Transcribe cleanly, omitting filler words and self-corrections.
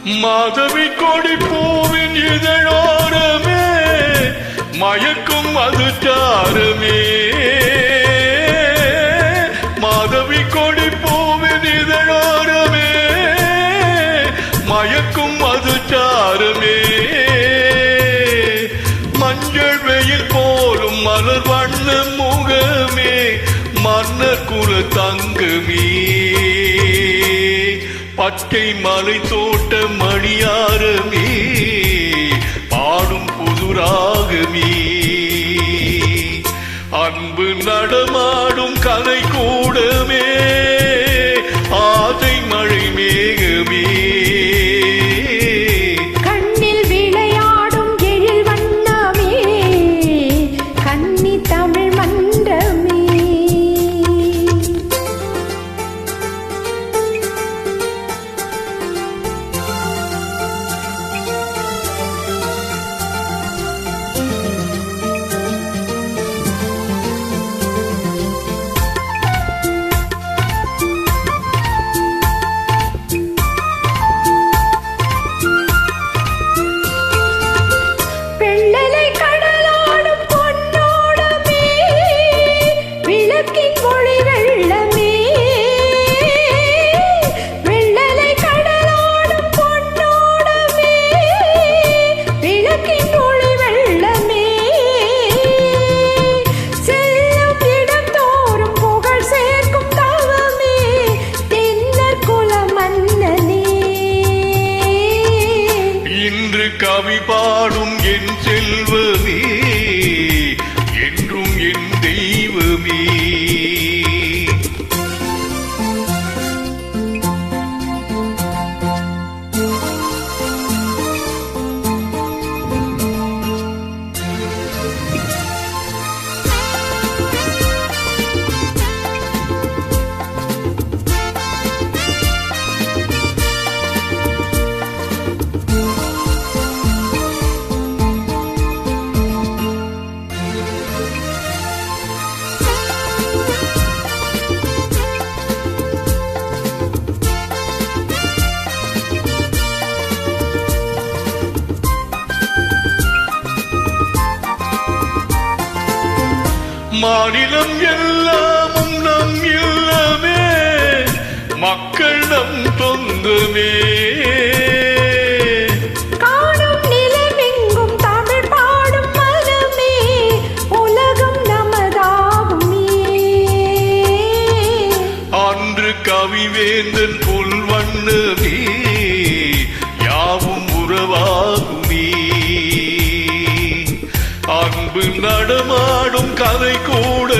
மாதவி கொடி பூவின் இதழோரமே மயக்கும் அது சாரமே. மாதவி கொடி பூவின் இதழோரமே மயக்கும் அது சாரமே. மஞ்சள் வெயில் போலும் மலர் வண்ண முகமே மன்னர் குல தங்கமே. பச்சை மலை தோட்ட மணியாரமே பாடும் புதுராகமே. அன்பு நடமாடும் கலை கூடமே ஆசை மழை மேகமே. கண்ணில் விளையாடும் எழில் வண்ணமே கன்னி தமிழ் மன்றமே. கவி பாடும் என் செல்வமே என்றும் என் தெய்வமே. மாநிலம் எல்லாமும் நம் இல்லமே மக்கள் நம் சொந்தமே. காணும் நிலமெங்கும் தமிழ் பாடும் மனமே உலகம் நமதாகுமே. அன்று கவிவேந்தன் புல் வண்ணமே யாவும் உறவாகுமே. அன்பு நடமாடும் கதை கூட